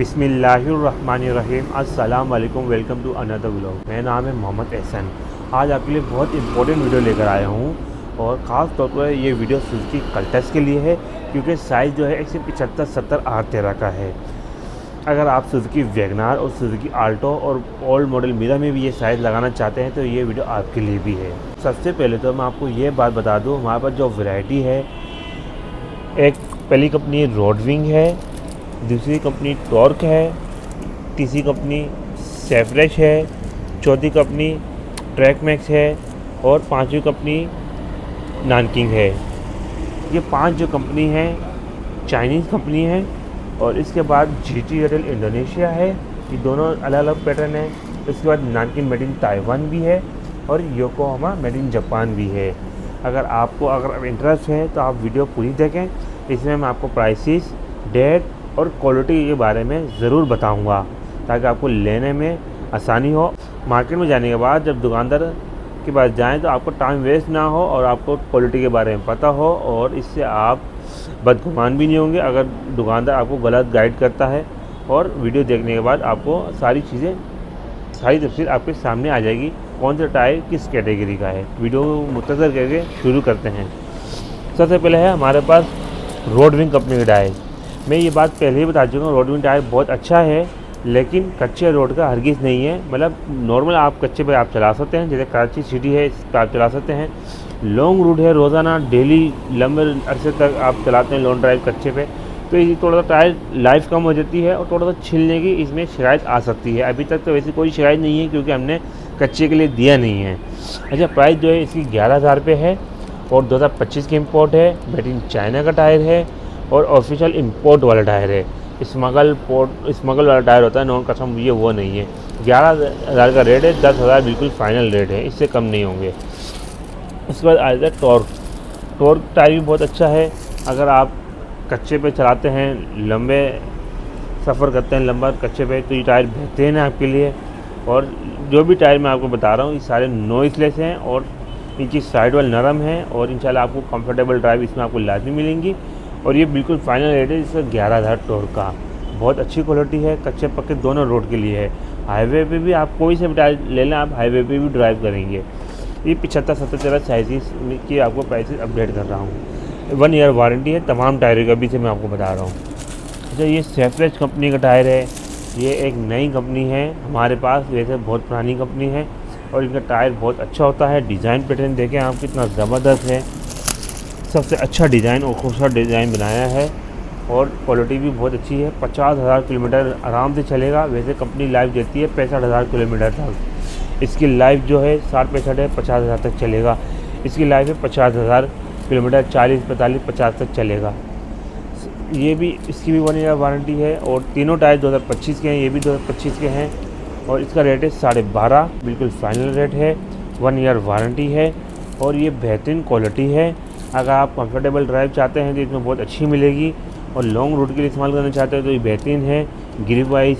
बिस्मिल्लाहिर्रहमानिर्रहीम। अस्सलाम वालेकुम। Welcome to another vlog. मेरा नाम है मोहम्मद एहसन। आज आपके लिए बहुत इंपॉर्टेंट वीडियो लेकर आया हूँ और ख़ास तौर पर ये वीडियो सुजुकी कल्टस के लिए है, क्योंकि साइज़ जो है 175 70 R13 का है। अगर आप सुजुकी वैगनार और सुजुकी आल्टो और ओल्ड मॉडल मीरा में भी ये साइज़ लगाना चाहते हैं तो ये वीडियो आपके लिए भी है। सबसे पहले तो मैं आपको ये बात बता दूँ, हमारे पास जो वैरायटी है, एक पहली कंपनी रोडविंग है, दूसरी कंपनी टॉर्क है, तीसरी कंपनी सेफ्रेश है, चौथी कंपनी ट्रैक मैक्स है और पांचवी कंपनी नानकिंग है। ये पांच जो कंपनी है चाइनीज़ कंपनी है। और इसके बाद GT एयरटेल इंडोनेशिया है, ये दोनों अलग अलग पैटर्न है। इसके बाद नानकिंग मेड इन ताइवान भी है और योकोहामा मेड इन जापान भी है। अगर इंटरेस्ट है तो आप वीडियो पूरी देखें। इसमें मैं आपको प्राइसेस, डेट और क्वालिटी के बारे में ज़रूर बताऊंगा ताकि आपको लेने में आसानी हो। मार्केट में जाने के बाद जब दुकानदार के पास जाएं तो आपको टाइम वेस्ट ना हो और आपको क्वालिटी के बारे में पता हो, और इससे आप बदगुमान भी नहीं होंगे अगर दुकानदार आपको गलत गाइड करता है। और वीडियो देखने के बाद आपको सारी तफसील आपके सामने आ जाएगी, कौन सा टायर किस कैटेगरी का है। वीडियो को मुख्तसर करके शुरू करते हैं। सबसे पहले है हमारे पास रोडविंग कंपनी का टायर। मैं ये बात पहले ही बता चुका हूँ, रोडविंग टायर बहुत अच्छा है, लेकिन कच्चे रोड का हरगिज़ नहीं है। मतलब नॉर्मल आप कच्चे पे आप चला सकते हैं, जैसे कराची सिटी है इस पर आप चला सकते हैं। लॉन्ग रूट है, रोज़ाना डेली लंबे अरसे तक आप चलाते हैं लॉन्ग ड्राइव कच्चे पे, तो ये थोड़ा सा टायर लाइफ कम हो जाती है और थोड़ा सा छिलने की इसमें शिकायत आ सकती है। अभी तक तो वैसे कोई शिकायत नहीं है क्योंकि हमने कच्चे के लिए दिया नहीं है। अच्छा, प्राइस जो है इसकी 11,000 रुपये है और 2025 की इम्पोर्ट है। मेड इन चाइना का टायर है और ऑफिशियल इम्पोर्ट वाला टायर है। स्मगल वाला टायर होता है, नॉन कस्टम, ये वो नहीं है। 11,000 का रेट है, 10,000 बिल्कुल फाइनल रेट है, इससे कम नहीं होंगे। उसके बाद आ जाता है टॉर्क टायर भी बहुत अच्छा है। अगर आप कच्चे पे चलाते हैं, लंबे सफ़र करते हैं लंबा कच्चे पे, तो ये टायर बेहतरीन है आपके लिए। और जो भी टायर मैं आपको बता रहा हूँ ये सारे नॉइसलेस हैं और इनकी साइड वाल नरम है और इंशाल्लाह आपको कंफर्टेबल ड्राइव इसमें आपको लाजमी मिलेंगी। और ये बिल्कुल फाइनल रेट है इसका 11,000 टॉर्क का। बहुत अच्छी क्वालिटी है, कच्चे पक्के दोनों रोड के लिए है। हाईवे पे भी आप कोई से भी टायर ले लें, आप हाईवे पे भी ड्राइव करेंगे। ये 75-70 साइज़ की आपको प्राइसेस अपडेट कर रहा हूँ। 1 ईयर वारंटी है तमाम टायरों का, अभी से मैं आपको बता रहा हूँ। अच्छा, ये सेफ्रेश कंपनी का टायर है। ये एक नई कंपनी है हमारे पास, वैसे बहुत पुरानी कंपनी है और इनका टायर बहुत अच्छा होता है। डिज़ाइन पैटर्न देखें आप कितना ज़बरदस्त है, सबसे अच्छा डिज़ाइन और खूबसूरत डिज़ाइन बनाया है और क्वालिटी भी बहुत अच्छी है। 50,000 किलोमीटर आराम से चलेगा। वैसे कंपनी लाइफ देती है 65,000 किलोमीटर तक। इसकी लाइफ जो है 60-65 है, 50,000 तक चलेगा। इसकी लाइफ है 50,000 किलोमीटर, 40-45-50 तक चलेगा। ये भी, इसकी भी 1 ईयर वारंटी है और तीनों टायर 2025 के हैं, ये भी 2025 के हैं और इसका रेट है 12.5, बिल्कुल फाइनल रेट है। 1 ईयर वारंटी है और ये बेहतरीन क्वालिटी है। अगर आप कंफर्टेबल ड्राइव चाहते हैं तो इसमें बहुत अच्छी मिलेगी और लॉन्ग रूट के लिए इस्तेमाल करना चाहते हैं तो ये बेहतरीन है। ग्रिप वाइज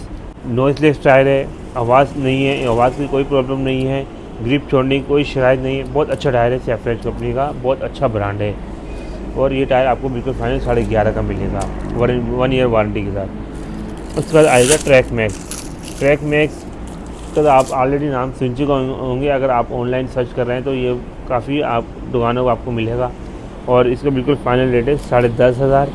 नॉइसलेस टायर है, आवाज़ नहीं है, आवाज़ की कोई प्रॉब्लम नहीं है, ग्रिप छोड़ने की कोई शिकायत नहीं है। बहुत अच्छा टायर है, सेफ्रेश कंपनी का बहुत अच्छा ब्रांड है और ये टायर आपको बिल्कुल फाइनल 11.5 का मिलेगा 1 ईयर वारंटी के साथ। उसके बाद आएगा ट्रैक मैक्स तो आप ऑलरेडी नाम सुन चुके होंगे। अगर आप ऑनलाइन सर्च कर रहे हैं तो ये काफ़ी आप दुकानों को आपको मिलेगा और इसका बिल्कुल फाइनल रेट है 10,500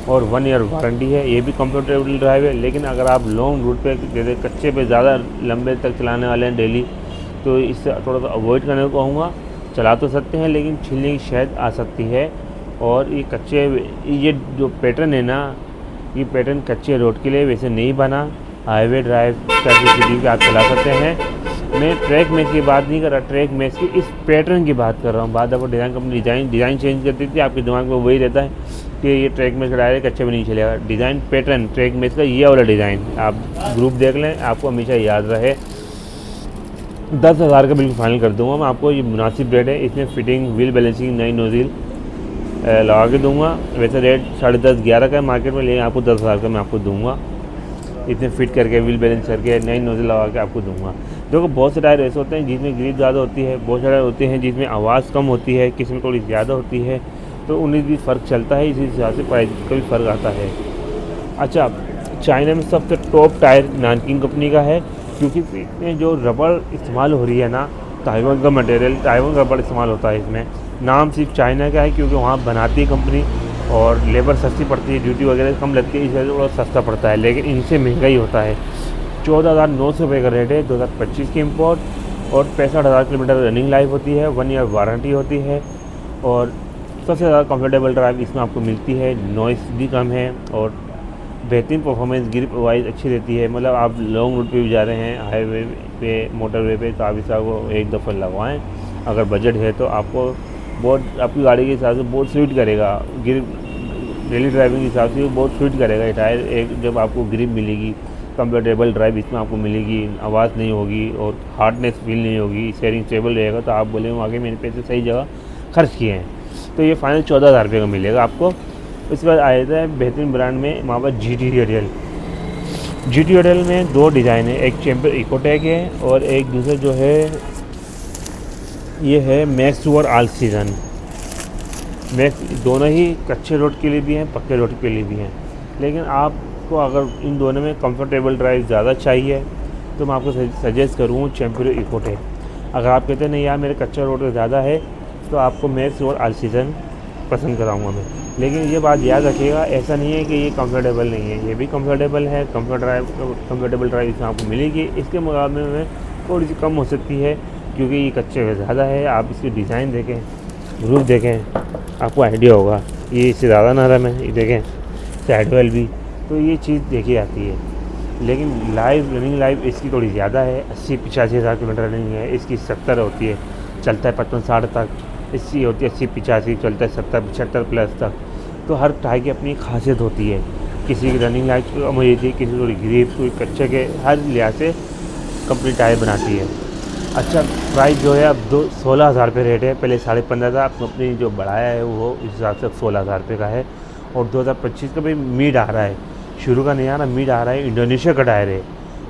और 1 ईयर वारंटी है। ये भी कंफर्टेबल ड्राइव है, लेकिन अगर आप लॉन्ग रूट पे जैसे कच्चे पे ज़्यादा लंबे तक चलाने वाले हैं डेली, तो इससे थोड़ा सा अवॉइड करने को कहूँगा। चला तो सकते हैं लेकिन छिलने की शायद आ सकती है। और ये जो पैटर्न है ना, ये पैटर्न कच्चे रोड के लिए वैसे नहीं बना। हाईवे ड्राइव सिटी पे आप चला सकते हैं। मैं ट्रैक मैक्स की बात नहीं कर रहा, ट्रैक मैक्स की इस पैटर्न की बात कर रहा हूँ। बाद आपको डिज़ाइन कंपनी डिज़ाइन चेंज करती थी, आपके दिमाग में वही रहता है कि ये ट्रैक मैक्स का टायर है, कच्चे में नहीं चलेगा। डिज़ाइन पैटर्न ट्रैक मैक्स का ये वाला डिज़ाइन आप ग्रुप देख लें, आपको हमेशा याद रहे। 10,000 का बिल्कुल फाइनल कर दूँगा मैं आपको, ये मुनासिब रेट है। इसमें फिटिंग, व्हील बैलेंसिंग, नई नोज़िल लगा के दूँगा। वैसे रेट 10.5-11 का है मार्केट में, लेकिन आपको 10,000 का मैं आपको दूँगा। इतने फिट करके, व्हील बैलेंस करके, नई नोज़ल लगा के आपको दूंगा। देखो बहुत से टायर ऐसे होते हैं जिसमें ग्रिप ज़्यादा होती है, बहुत सारे होते हैं जिसमें आवाज़ कम होती है, किसी में थोड़ी ज़्यादा होती है, तो उन्हें भी फ़र्क चलता है। इसी हिसाब से प्राइस का भी फ़र्क आता है। अच्छा, चाइना में सबसे टॉप टायर नानकिंग कंपनी का है, क्योंकि इसमें जो रबड़ इस्तेमाल हो रही है ना, ताइवान का मटेरियल, ताइवान रबड़ इस्तेमाल होता है इसमें। नाम सिर्फ चाइना का है क्योंकि वहाँ बनाती है कंपनी और लेबर सस्ती पड़ती है, ड्यूटी वगैरह कम लगती है, इस वजह से थोड़ा सस्ता पड़ता है, लेकिन इनसे महंगा ही होता है। 14,900 रुपये का रेट है 2025 की इम्पोर्ट और 65,000 किलोमीटर रनिंग लाइफ होती है, 1 ईयर वारंटी होती है और सबसे ज़्यादा कंफर्टेबल ड्राइव इसमें आपको मिलती है। नॉइस भी कम है और बेहतरीन परफॉर्मेंस ग्रिप वाइज अच्छी रहती है। मतलब आप लॉन्ग रूट पे भी जा रहे हैं, हाईवे पे, मोटरवे पे, तो आप इस को एक दफ़ा लगवाएं अगर बजट है तो। आपको बहुत आपकी गाड़ी के हिसाब से बहुत सूट करेगा, ग्रिप डेली ड्राइविंग के हिसाब से बहुत सूट करेगा ये टायर। एक जब आपको ग्रिप मिलेगी, कंफर्टेबल ड्राइव इसमें आपको मिलेगी, आवाज़ नहीं होगी और हार्डनेस फील नहीं होगी, स्टीयरिंग स्टेबल रहेगा, तो आप बोलेंगे आगे मेरे पैसे सही जगह खर्च किए हैं। तो ये फाइनल 14,000 रुपये का मिलेगा आपको। उसके बाद आया था बेहतरीन ब्रांड में हमारे पास GT में 2 डिज़ाइन है, एक चैम्पियर इकोटेक है और एक दूसरा जो है ये है max tour all season. Max दोनों ही कच्चे रोड के लिए भी हैं, पक्के रोड के लिए भी हैं, लेकिन आपको अगर इन दोनों में कंफर्टेबल ड्राइव ज़्यादा चाहिए तो मैं आपको सजेस्ट करूँ चैम्पियर इकोटेक। अगर आप कहते हैं नहीं यार मेरे कच्चा रोड ज़्यादा है तो आपको मैक्स टूर ऑल सीज़न पसंद कराऊंगा मैं। लेकिन ये बात याद रखिएगा, ऐसा नहीं है कि ये कंफर्टेबल नहीं है, ये भी कंफर्टेबल है। कंफर्टेबल ड्राइव इसमें आपको मिलेगी, इसके मुकाबले में थोड़ी सी कम हो सकती है क्योंकि ये कच्चे में ज़्यादा है। आप इसकी डिज़ाइन देखें, रूफ देखें, आपको आइडिया होगा। ये इससे ज़्यादा नरम है, ये देखें साइड वेल भी, तो ये चीज़ देखी जाती है। लेकिन रनिंग लाइफ इसकी थोड़ी ज़्यादा है, 80-85 हज़ार किलोमीटर रनिंग है, इसकी 70 होती है, चलता है 55-60 तक। इसकी होती है 80-85, चलता है 70-75 प्लस तक। तो हर टायर की अपनी खासियत होती है, किसी की रनिंग लाइफ कम हो जाती है, किसी थोड़ी ग्रिप, कोई कच्चे के, हर लिहाज से कंपनी टायर बनाती है। अच्छा प्राइस जो है अब 16,000 रुपये रेट है, पहले 15,500 था, कंपनी जो बढ़ाया है वो इस हिसाब से 16,000 रुपये का है। और 2025 का भी मिड आ रहा है, शुरू का नहीं आ रहा, मिड आ रहा है, इंडोनेशिया का टायर है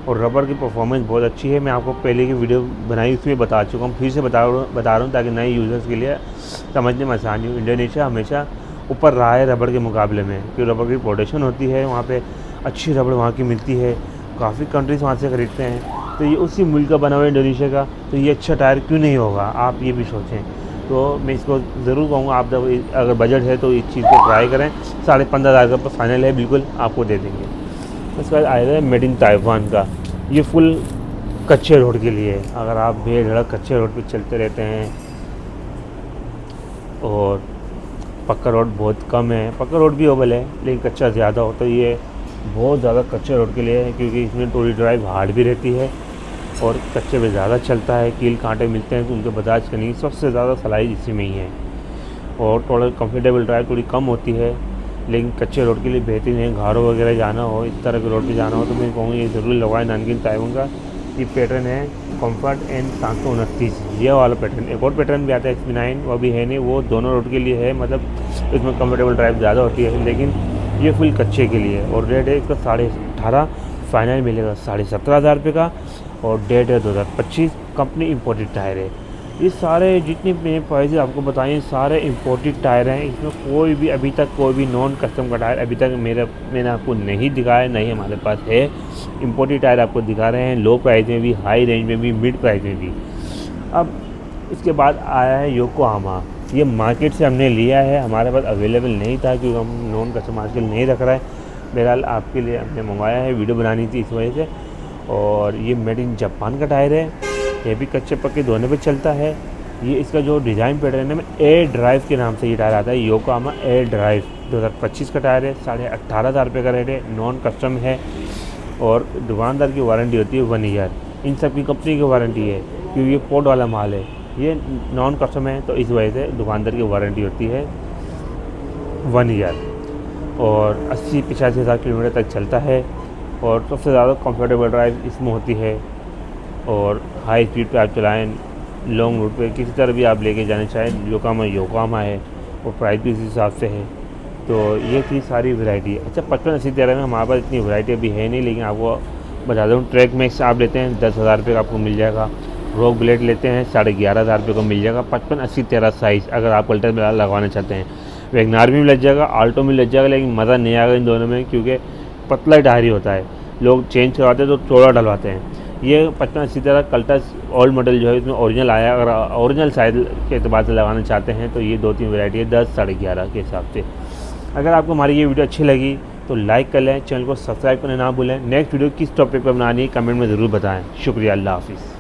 और रबर की परफॉर्मेंस बहुत अच्छी है। मैं आपको पहले की वीडियो बनाई उसमें बता चुका हूँ, फिर से बता रहा हूँ ताकि नए यूज़र्स के लिए समझने में आसानी हो। इंडोनेशिया हमेशा ऊपर रहा है रबड़ के मुकाबले में, क्योंकि रबड़ की प्रोडक्शन होती है वहाँ पे, अच्छी रबड़ वहाँ की मिलती है, काफ़ी कंट्रीज़ वहाँ से ख़रीदते हैं। तो ये उसी मुल्क का बना हुआ है इंडोनेशिया का, तो ये अच्छा टायर क्यों नहीं होगा, आप ये भी सोचें। तो मैं इसको ज़रूर कहूँगा, आप जब अगर बजट है तो इस चीज़ को ट्राई करें। 15,500 का फाइनल है, बिल्कुल आपको दे देंगे। उसके बाद आया है मेड इन ताइवान का, ये फुल कच्चे रोड के लिए है। अगर आप बेधड़क कच्चे रोड पे चलते रहते हैं और पक्का रोड बहुत कम है, पक्का रोड भी ओवल है लेकिन कच्चा ज़्यादा हो, तो ये बहुत ज़्यादा कच्चे रोड के लिए है, क्योंकि इसमें थोड़ी ड्राइव हार्ड भी रहती है और कच्चे में ज़्यादा चलता है, कील कांटे मिलते हैं तो उनको बर्दाश्त करने की सबसे ज़्यादा सलाह इसी में ही है। और थोड़ा कंफर्टेबल ड्राइव थोड़ी कम होती है, लेकिन कच्चे रोड के लिए बेहतरीन है। घारों वगैरह जाना हो, इस तरह के रोड पे जाना हो तो मैं कहूँगा ये ज़रूर लगवाएं नानकिंग ताइवान का। ये पैटर्न है कम्फर्ट एंड 729, ये वाला पैटर्न। एक और पैटर्न भी आता है XB9, वो भी है नहीं, वो दोनों रोड के लिए है, मतलब इसमें कंफर्टेबल ड्राइव ज़्यादा होती है, लेकिन ये फुल कच्चे के लिए। और रेट है इसका 18,500, फाइनल मिलेगा 17,500 रुपये का और डेट है 2025। कंपनी इम्पोर्टेड टायर है। ये सारे जितने मैंने प्राइस आपको बताए सारे इम्पोर्टेड टायर हैं, इसमें कोई भी अभी तक कोई भी नॉन कस्टम का टायर अभी तक मैंने आपको नहीं दिखाया, नहीं हमारे पास है। इम्पोर्टेड टायर आपको दिखा रहे हैं, लो प्राइस में भी, हाई रेंज में भी, मिड प्राइस में भी। अब इसके बाद आया है योकोहामा। ये मार्केट से हमने लिया है, हमारे पास अवेलेबल नहीं था क्योंकि हम नॉन कस्टम आजकल नहीं रख रहा है। बहरहाल आपके लिए हमने मंगवाया है, वीडियो बनानी थी इस वजह से। और ये मेड इन जापान का टायर है, ये भी कच्चे पक्के दोनों पे चलता है। ये इसका जो डिज़ाइन पैटर्न है, एयर ड्राइव के नाम से ये टायर आता है, योकोहामा एयर ड्राइव। 2025 का टायर है, 18,500 रुपये का रेट है, नॉन कस्टम है और दुकानदार की वारंटी होती है 1 ईयर। इन सब की कंपनी की वारंटी है क्योंकि ये पोर्ट वाला माल है, ये नॉन कस्टम है, तो इस वजह से दुकानदार की वारंटी होती है 1 ईयर और 80-85 हज़ार किलोमीटर तक चलता है। और सबसे ज़्यादा कंफर्टेबल ड्राइव इसमें होती है और हाई स्पीड पे आप चलाएं, लॉन्ग रूट पे किसी तरह भी आप लेके जाना चाहें, योकोहामा है और प्राइस भी इस हिसाब से है। तो ये थी सारी वैरायटी। अच्छा 55-80-13 में हमारे पास इतनी वैरायटी अभी है नहीं, लेकिन आपको बता दूँ ट्रैक मैक्स आप लेते हैं 10,000 रुपये का आपको मिल जाएगा। रॉक ब्लेड लेते हैं 11,500 रुपये को मिल जाएगा। 55-80-13 साइज़ अगर आप अल्टर लगवाना चाहते हैं। वैगनार भी लग जाएगा, आल्टो में लग जाएगा, लेकिन मज़ा नहीं आएगा इन दोनों में क्योंकि पतला टायर ही होता है। लोग चेंज करवाते हैं तो चौड़ा डलवाते हैं। ये 55 इसी तरह कल्टस ओल्ड मॉडल जो है इसमें ओरिजिनल आया है। अगर ओरिजिनल साइज के एतबार से लगाना चाहते हैं तो ये 2-3 वैरायटी है 10, 11.5 के हिसाब से। अगर आपको हमारी ये वीडियो अच्छी लगी तो लाइक कर लें, चैनल को सब्सक्राइब करना ना भूलें। नेक्स्ट वीडियो किस टॉपिक पर बनानी है कमेंट में ज़रूर बताएं। शुक्रिया, अल्लाह हाफिज़।